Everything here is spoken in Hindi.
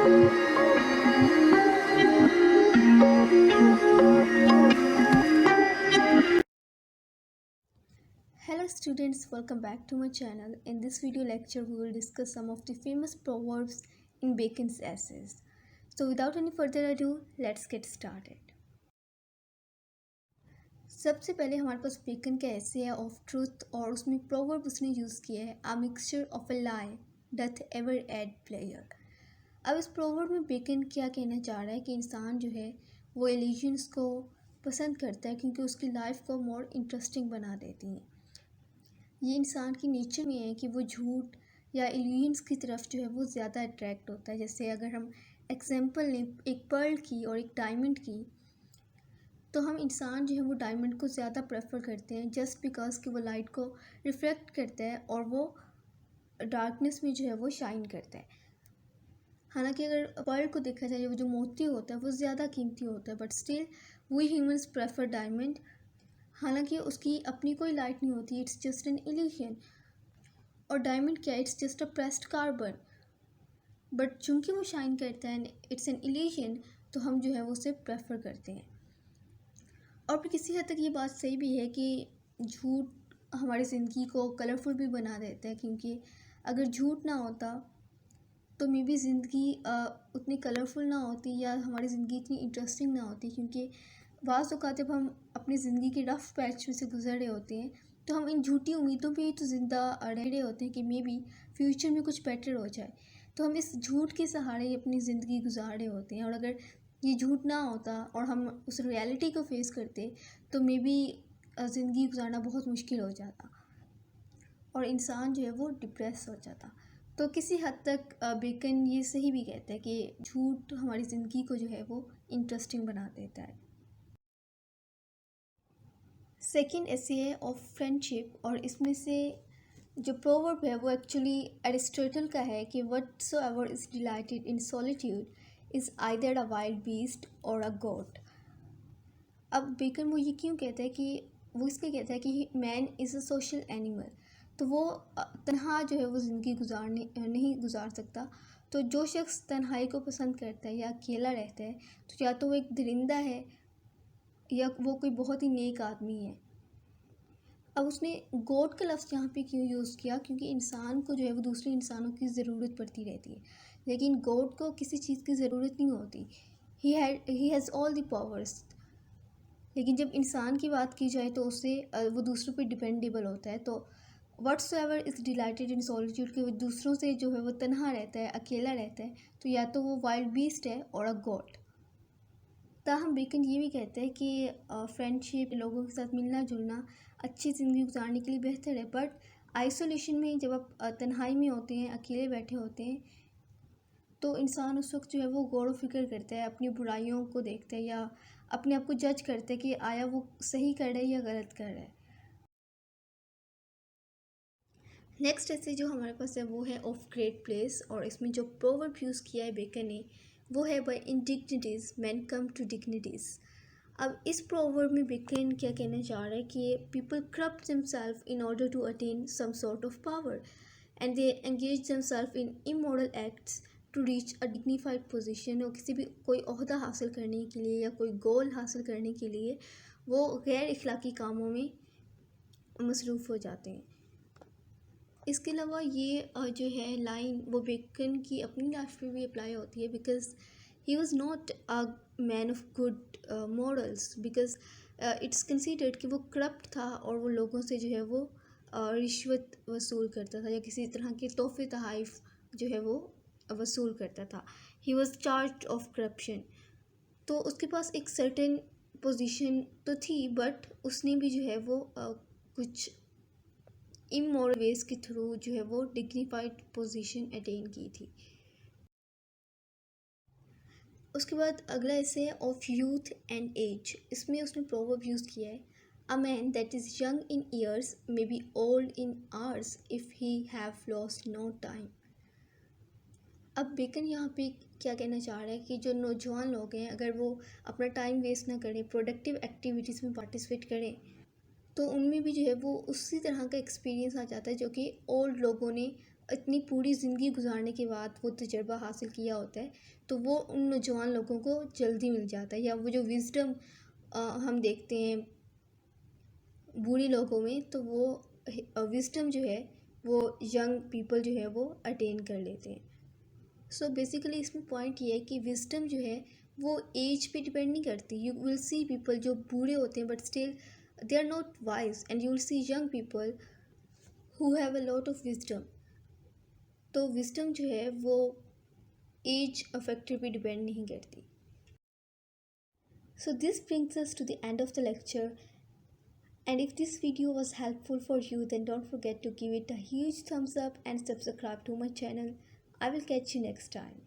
Hello students, welcome back to my channel. In this video lecture, we will discuss some of the famous proverbs in Bacon's essays. So without any further ado, let's get started. सबसे पहले हमारे पास बेकन का ऐसे है ऑफ ट्रूथ और उसमें प्रोवर्ब उसने यूज़ किया है a mixture of a lie doth ever add pleasure. अब इस प्रोवर्ब में बेकन क्या कहना चाह रहा है कि इंसान जो है वो इल्यूजन्स को पसंद करता है क्योंकि उसकी लाइफ को मोर इंटरेस्टिंग बना देती हैं। ये इंसान की नेचर में है कि वो झूठ या इल्यूजन्स की तरफ जो है वो ज़्यादा अट्रैक्ट होता है। जैसे अगर हम एग्जांपल लें एक पर्ल की और एक डायमंड की, तो हम इंसान जो है वो डायमंड को ज़्यादा प्रेफर करते हैं जस्ट बिकॉज कि वो लाइट को रिफ्लेक्ट करता है और वो डार्कनेस में जो है वो शाइन करता है। हालांकि अगर पर्ल को देखा जाए वो जो मोती होता है वो ज़्यादा कीमती होता है, but still we humans prefer diamond. हालांकि उसकी अपनी कोई लाइट नहीं होती, इट्स जस्ट एन इल्यूजन। और डायमंड क्या, it's just a pressed carbon, but चूंकि वो शाइन करता है इट्स एन इल्यूजन, तो हम जो है वो उसे प्रेफर करते हैं। और फिर किसी हद तक ये बात सही भी है कि झूठ हमारी ज़िंदगी को कलरफुल भी बना देता है, क्योंकि अगर झूठ ना होता तो मे बी ज़िंदगी उतनी कलरफुल ना होती या हमारी ज़िंदगी इतनी इंटरेस्टिंग ना होती। क्योंकि बाज़ औक़ात जब हम अपनी ज़िंदगी के रफ़ पैच में से गुजर रहे होते हैं तो हम इन झूठी उम्मीदों पे ही तो ज़िंदा रह रहे होते हैं कि मे बी फ्यूचर में कुछ बेटर हो जाए। तो हम इस झूठ के सहारे ही अपनी ज़िंदगी गुजार रहे होते हैं, और अगर ये झूठ ना होता और हम उस रियलिटी को फेस करते तो मे बी ज़िंदगी गुजारना बहुत मुश्किल हो जाता और इंसान जो है वो डिप्रेस हो जाता। तो किसी हद तक बेकन ये सही भी कहता है कि झूठ हमारी ज़िंदगी को जो है वो इंटरेस्टिंग बना देता है। सेकंड ऐसे है ऑफ फ्रेंडशिप, और इसमें से जो प्रोवर्ब है वो एक्चुअली एरिस्टोटल का है कि whatsoever is dilated in solitude is either a wild beast और अ गॉड। अब बेकन वो ये क्यों कहता है कि वो इसलिए कहता है कि man is a social animal, तो वो तन्हा जो है वो ज़िंदगी गुजारने नहीं गुजार सकता। तो जो शख्स तन्हाई को पसंद करता है या अकेला रहता है तो या तो वो एक दरिंदा है या वो कोई बहुत ही नेक आदमी है। अब उसने गॉड का लफ्ज़ यहाँ पे क्यों यूज़ किया, क्योंकि इंसान को जो है वो दूसरे इंसानों की ज़रूरत पड़ती रहती है, लेकिन गॉड को किसी चीज़ की ज़रूरत नहीं होती। He has all the powers. लेकिन जब इंसान की बात की जाए तो उससे वो दूसरों पे डिपेंडेबल होता है। तो whatsoever is dilated in solitude, कि वो दूसरों से जो है वो तन्हा रहता है, अकेला रहता है, तो या तो वो वाइल्ड बीस्ट है और अ गॉड। ताहम बेकन ये भी कहते हैं कि फ्रेंडशिप, लोगों के साथ मिलना जुलना अच्छी ज़िंदगी गुजारने के लिए बेहतर है, बट आइसोलेशन में जब आप तन्हाई में होते हैं, अकेले बैठे होते हैं, तो इंसान उस वक्त जो है वो गौर व फिक्र करता है, अपनी बुराइयों को देखता है या अपने आप को जज करता है कि आया वो सही कर रहा है या गलत कर रहा है। नेक्स्ट ऐसे जो हमारे पास है वो है ऑफ ग्रेट प्लेस, और इसमें जो प्रोवर्ब यूज़ किया है बेकन ने वो है bye इंडिग्निटीज़ man come to dignitaries. अब इस प्रोवर्ब में बेकन क्या कहना चाह रहा है कि people corrupt themselves in order to attain some sort of power and they engage themselves in immoral acts to reach a dignified position. और किसी भी कोई ओहदा हासिल करने के लिए या कोई गोल हासिल करने के लिए वो गैर इखलाकी कामों में मसरूफ़ हो जाते हैं। इसके अलावा ये जो है लाइन वो बेकन की अपनी लाइफ पे भी अप्लाई होती है, because he was not a man of good morals, because it's considered कि वो करप्ट था और वो लोगों से जो है वो रिश्वत वसूल करता था या किसी तरह के तोहफे तहाइफ जो है वो वसूल करता था। He was charge of corruption. तो उसके पास एक सर्टेन पोजीशन तो थी, बट उसने भी जो है वो कुछ इमोरल वेज के थ्रू जो है वो डिग्निफाइड पोजीशन अटेन की थी। उसके बाद अगला ऐसे है ऑफ यूथ एंड एज। इसमें उसने प्रोवर्ब यूज़ किया है a man that is young in years may be old in hours if he have lost no time. अब बेकन यहाँ पे क्या कहना चाह रहा है कि जो नौजवान लोग हैं अगर वो अपना टाइम वेस्ट ना करें, प्रोडक्टिव एक्टिविटीज़ में पार्टिसिपेट करें, तो उनमें भी जो है वो उसी तरह का एक्सपीरियंस आ जाता है जो कि ओल्ड लोगों ने इतनी पूरी ज़िंदगी गुजारने के बाद वो तजुर्बा हासिल किया होता है, तो वो उन नौजवान लोगों को जल्दी मिल जाता है। या वो जो विज़डम हम देखते हैं बूढ़े लोगों में, तो वो विज़डम जो है वो यंग पीपल जो है वो अटेन कर लेते हैं। सो बेसिकली इसमें पॉइंट ये है कि विज़डम जो है वो एज पे डिपेंड नहीं करती। यू विल सी पीपल जो बूढ़े होते हैं but still they are not wise, and you will see young people who have a lot of wisdom. तो विज़डम जो है वो एज फैक्टर पे डिपेंड नहीं करती। So this brings us to the end of the lecture, and if this video was helpful for you, then don't forget to give it a huge thumbs up and subscribe to my channel. I will catch you next time.